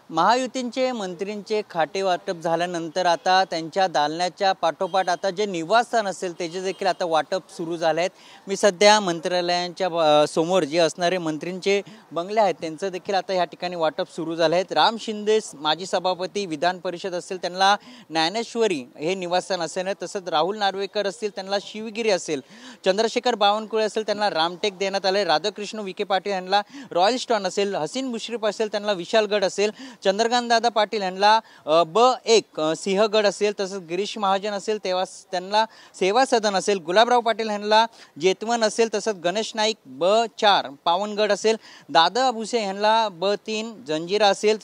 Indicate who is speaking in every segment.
Speaker 1: महायुतींचे मंत्रींचे खाते वाटप झाल्यानंतर आता त्यांच्या दालनाच्या पाठोपाठ आता जे निवासस्थान असेल त्याचे देखील आता वाटप सुरू झाले आहेत। मी सध्या मंत्रालयांच्या समोर जे असणारे मंत्रींचे बंगले आहेत त्यांचं देखील आता या ठिकाणी वाटप सुरू झाले आहेत। राम शिंदे माजी सभापती विधान परिषद असेल त्यांना ज्ञानेश्वरी हे निवासस्थान असेल, तसंच राहुल नार्वेकर असतील त्यांना शिवगिरी असेल, चंद्रशेखर बावनकुळे असेल त्यांना रामटेक देण्यात आले, राधाकृष्ण विखे पाटील यांना रॉयल स्टॉन असेल, हसीन मुश्रीफ असेल त्यांना विशालगड असेल, चंद्रकांत दादा पाटील यांना ब1 सिंहगड असेल, तसंच गिरीश महाजन असेल तेव्हा त्यांना सेवा सदन असेल, गुलाबराव पाटील यांना जेतवन असेल, तसंच गणेश नाईक ब4 पावनगड असेल, दादा भुसे यांना ब3 जंजिरा असेल,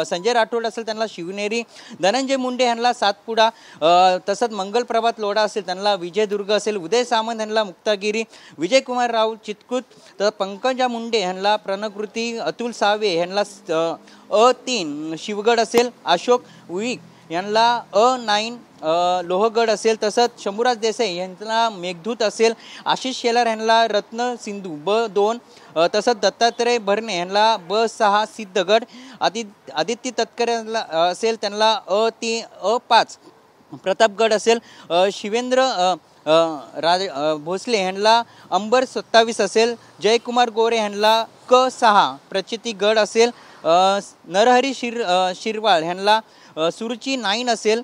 Speaker 1: संजय राठोड असेल त्यांना शिवनेरी, धनंजय मुंडे यांना सातपुडा, तसंच मंगल प्रभात लोढा असेल त्यांना विजयदुर्ग असेल, उदय सामंत यांना मुक्तागिरी, विजय कुमार राव चितकुट, तर पंकजा मुंडे यांना प्रणकृती, अतुल सावे यांना अ3 शिवगड असेल, अशोक उईक यांना अ9 लोहगड असेल, तसंच शंभूराज देसाई यांना मेघदूत असेल, आशिष शेलार यांना रत्न सिंधू ब2, तसंच दत्तात्रय भरणे यांना ब6 सिद्धगड, आदित्य तटकरे यांना असेल त्यांना अ5 प्रतापगड असेल, शिवेंद्र भोसले यांना अंबर 27 असेल, जयकुमार गोरे यांना क6 प्रचितीगड असेल, नरहरी शिरवाळ यांना सुरुची 9 असेल,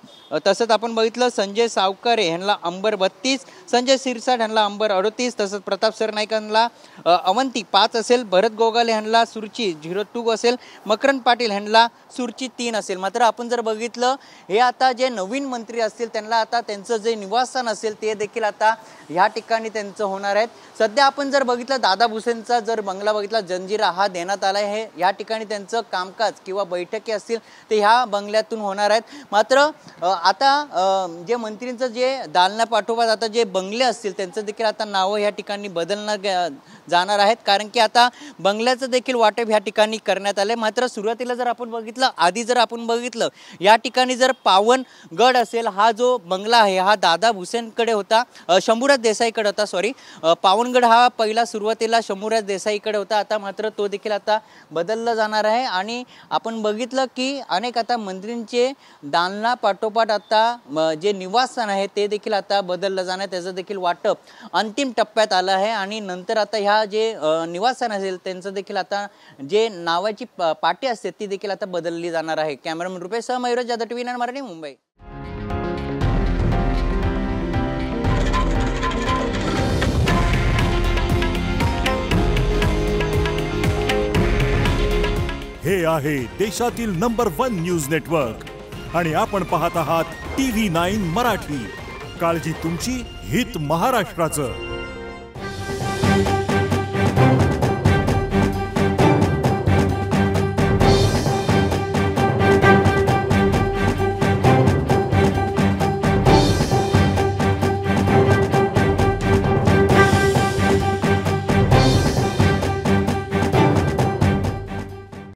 Speaker 1: तसंच आपण बघितलं संजय सावकारे यांना अंबर 32, संजय सिरसाट यांना अंबर 38, तसंच प्रताप सरनाईक यांना अवंती 5 असेल, भरत गोगाले यांना सुरची 02 असेल, मकरंद पाटील यांना सुरची 3 असेल। मात्र आपण जर बघितलं हे आता जे नवीन मंत्री असतील त्यांना आता त्यांचं जे निवासस्थान असेल ते देखील आता ह्या ठिकाणी त्यांचं होणार आहे। सध्या आपण जर बघितलं दादा भुसेंचा जर बंगला बघितला जंजिरा हा देण्यात आला आहे, या ठिकाणी त्यांचं कामकाज किंवा बैठकी असतील ते ह्या बंगल्यातून होणार आहेत। मात्र आता जे मंत्रींचं जे दालनापाठोपाठ आता जे बंगले असतील त्यांचं देखील आता नावं या ठिकाणी बदलण्यात जाणार आहेत, कारण की आता बंगल्याचं देखील वाटप ह्या ठिकाणी करण्यात आले। मात्र सुरुवातीला जर आपण बघितलं आधी जर आपण बघितलं या ठिकाणी जर पावनगड असेल हा जो बंगला आहे हा दादा भुसेंकडे होता, शंभूराज देसाईकडे होता, सॉरी पावनगड हा पहिला सुरुवातीला शंभूराज देसाईकडे होता, आता मात्र तो देखील आता बदलला जाणार आहे। आणि आपण बघितलं की अनेक आता मंत्रींचे दालना पाठोपाठ आता जे निवासस्थान आहे ते देखील आता बदललं जाणार, त्याचं देखील वाटप अंतिम टप्प्यात आलं आहे। आणि नंतर आता ह्या जे निवासस्थान असेल त्यांचं देखील आता जे नावाची पाटी असते ती देखील आता बदलली जाणार आहे। कॅमेरामॅन रुपेश सह मयूर जाधव, TV9 मराठी, मुंबई।
Speaker 2: हे आहे देशातील नंबर 1 न्यूज नेटवर्क आणि आपण पाहत आहात TV9 मराठी। काळजी तुमची, हित महाराष्ट्राचं।